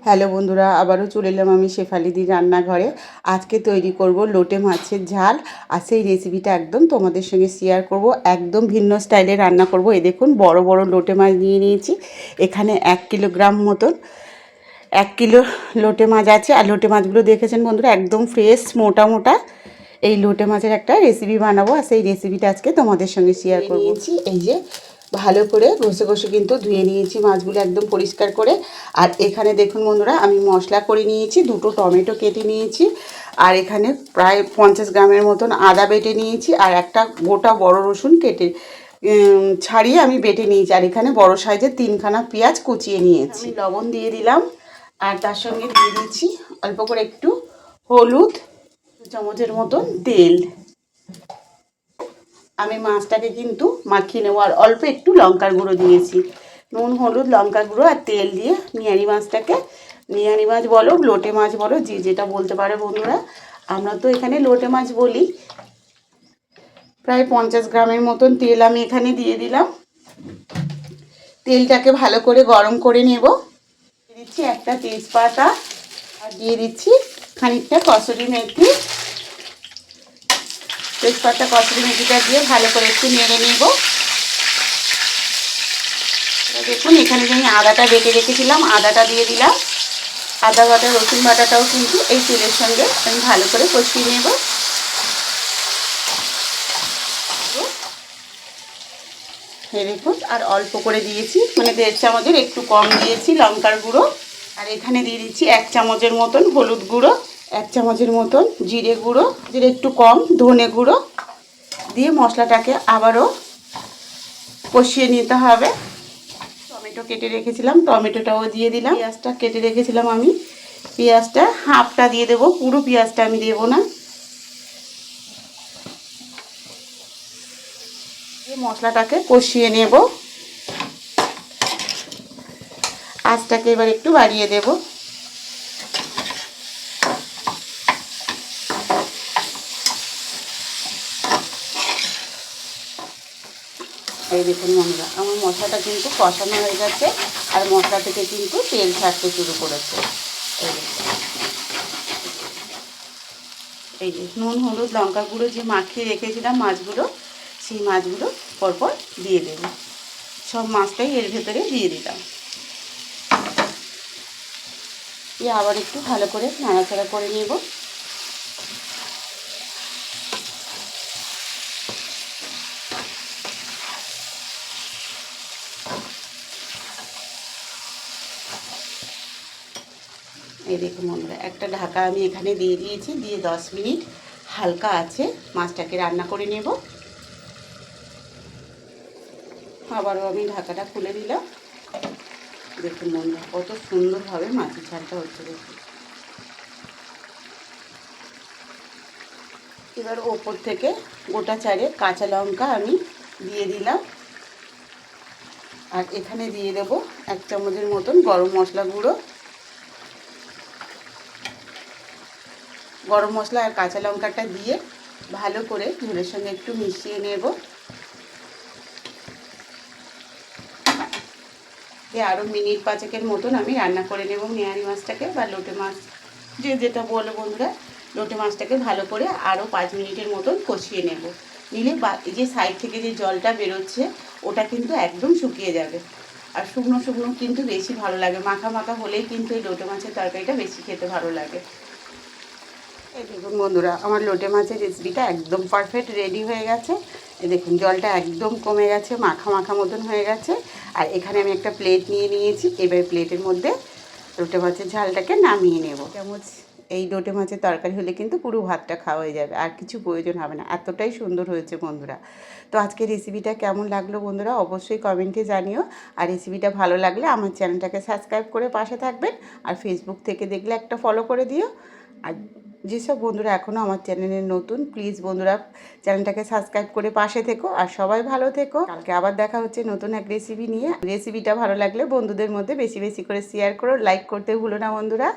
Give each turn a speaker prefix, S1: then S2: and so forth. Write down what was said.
S1: Hello বন্ধুরা, আবারও চলে এলাম আমি শেফালিদির রান্নাঘরে। আজকে তৈরি করব লোটে মাছের ঝাল, আর সেই রেসিপিটা একদম তোমাদের সঙ্গে শেয়ার করব। একদম ভিন্ন স্টাইলে রান্না করব। এই দেখুন, বড় বড় লোটে মাছ নিয়ে নিয়েছি। এখানে 1 কিলোগ্রাম মতন 1 কিলো লোটে মাছ আছে। আর লোটে মাছগুলো দেখেছেন বন্ধুরা, একদম ফ্রেশ, মোটা মোটা। এই লোটে মাছের একটা রেসিপি বানাবো, আর সেই রেসিপিটা আজকে তোমাদের সঙ্গে শেয়ার করে নিয়েছি। এই যে ভালো করে ঘষে ঘষে কিন্তু ধুয়ে নিয়েছি মাছগুলো একদম পরিষ্কার করে। আর এখানে দেখুন বন্ধুরা, আমি মশলা করে নিয়েছি, 2টো টমেটো কেটে নিয়েছি, আর এখানে প্রায় 50 গ্রামের মতন আদা বেটে নিয়েছি, আর একটা গোটা বড় রসুন কেটে ছাড়িয়ে আমি বেটে নিয়েছি। আর এখানে বড় সাইজের 3খানা পেঁয়াজ কুচিয়ে নিয়েছি। আমি লবণ দিয়ে দিলাম, আর তার সঙ্গে দিয়ে দিচ্ছি অল্প করে একটু হলুদ, 2 চামচের মতন তেল। আমি মাছটাকে কিন্তু মাখিয়ে নেবো, আর অল্প একটু লঙ্কার গুঁড়ো দিয়েছি। নুন, হলুদ, লঙ্কার গুঁড়ো আর তেল দিয়ে নিয়ারি মাছটাকে, নিয়ারি মাছ বলো, লোটে মাছ বলো, যে যেটা বলতে পারে বন্ধুরা, আমরা তো এখানে লোটে মাছ বলি। প্রায় 50 গ্রামের মতন তেল আমি এখানে দিয়ে দিলাম। তেলটাকে ভালো করে গরম করে নেব। দিয়ে দিচ্ছি একটা তেজপাতা, আর দিয়ে দিচ্ছি খানিকটা কসুরি মেথি। তেজপাতা কসুরি মেথিটা দিয়ে ভালো করে একটু নেড়ে নেব। দেখুন, এখানে যে আমি আদাটা বেটে রেখেছিলাম, আদাটা দিয়ে দিলাম। আদা বাটা, রসুন বাটাটাও কিন্তু এই তেলের সঙ্গে আমি ভালো করে কষিয়ে নেব। দেখুন, আর অল্প করে দিয়েছি, মানে 1.5 চামচের একটু কম দিয়েছি লঙ্কার গুঁড়ো। আর এখানে দিয়ে দিচ্ছি 1 চামচের মতন হলুদ গুঁড়ো, 1 চামচের মতন জিরে গুঁড়ো, জিরে একটু কম, ধনে গুঁড়ো দিয়ে মশলাটাকে আবারও কষিয়ে নিতে হবে। টমেটো কেটে রেখেছিলাম, টমেটোটাও দিয়ে দিলাম। পেঁয়াজটা কেটে রেখেছিলাম আমি, পেঁয়াজটা হাফটা দিয়ে দেবো, পুরো পেঁয়াজটা আমি দেবো না। মশলাটাকে কষিয়ে নেব। আঁচটাকে এবার একটু বাড়িয়ে দেব। এই দেখুন বন্ধুরা, আমার মশলাটা কিন্তু কষানো হয়ে গেছে, আর মশলা থেকে কিন্তু তেল ছাড়তে শুরু করেছে। এই যে নুন, হলুদ, লঙ্কা গুঁড়ো যে মাখিয়ে রেখেছিলাম মাছগুলো, সেই মাছগুলো পরপর দিয়ে দেব। সব মাছটাই এর ভেতরে দিয়ে দিলাম। দিয়ে আবার একটু ভালো করে নাড়াচাড়া করে নেব। এই দেখুন বন্ধুরা, একটা ঢাকা আমি এখানে দিয়ে দিয়েছি, দিয়ে 10 মিনিট হালকা আছে মাছটাকে রান্না করে নেব। আবারও আমি ঢাকাটা খুলে দিলাম। দেখুন বন্ধুরা, কত সুন্দরভাবে মাছের ঝালটা হচ্ছে। দেখুন, এবার ওপর থেকে গোটা 4 কাঁচা লঙ্কা আমি দিয়ে দিলাম। আর এখানে দিয়ে দেব 1 চামচের মতন গরম মশলা গুঁড়ো। গরম মশলা আর কাঁচা লঙ্কাটা দিয়ে ভালো করে ঝোলের সঙ্গে একটু মিশিয়ে নেব। আরও মিনিট 5 মতন আমি রান্না করে নেব নিয়ারি মাছটাকে, বা লোটে মাছ যে যেটা বলো বন্ধুরা। লোটে মাছটাকে ভালো করে আরও 5 মিনিটের মতন কষিয়ে নেব। নিলে এই যে সাইড থেকে যে জলটা বেরোচ্ছে, ওটা কিন্তু একদম শুকিয়ে যাবে। আর শুকনো শুকনো কিন্তু বেশি ভালো লাগে, মাখা মাখা হলেই কিন্তু এই লোটে মাছের তরকারিটা বেশি খেতে ভালো লাগে। এই দেখুন বন্ধুরা, আমার লোটে মাছের রেসিপিটা একদম পারফেক্ট রেডি হয়ে গেছে। এই দেখুন, জলটা একদম কমে গেছে, মাখা মাখা মতন হয়ে গেছে। আর এখানে আমি একটা প্লেট নিয়ে নিয়েছি। এবার প্লেটের মধ্যে লোটে মাছের ঝালটাকে নামিয়ে নেব। চামচ এই লোটে মাছের তরকারি হলে কিন্তু পুরো ভাতটা খাওয়া হয়ে যাবে, আর কিছু প্রয়োজন হবে না। এতটাই সুন্দর হয়েছে বন্ধুরা। তো আজকে রেসিপিটা কেমন লাগলো বন্ধুরা, অবশ্যই কমেন্টে জানিও। আর রেসিপিটা ভালো লাগলে আমার চ্যানেলটাকে সাবস্ক্রাইব করে পাশে থাকবেন। আর ফেসবুক থেকে দেখলে একটা ফলো করে দিও। আর যেসব বন্ধুরা এখনও আমার চ্যানেলে নতুন, প্লিজ বন্ধুরা চ্যানেলটাকে সাবস্ক্রাইব করে পাশে থেকো। আর সবাই ভালো থেকো। কালকে আবার দেখা হচ্ছে নতুন এক রেসিপি নিয়ে। রেসিপিটা ভালো লাগলে বন্ধুদের মধ্যে বেশি বেশি করে শেয়ার করো, লাইক করতে ভুলো না বন্ধুরা।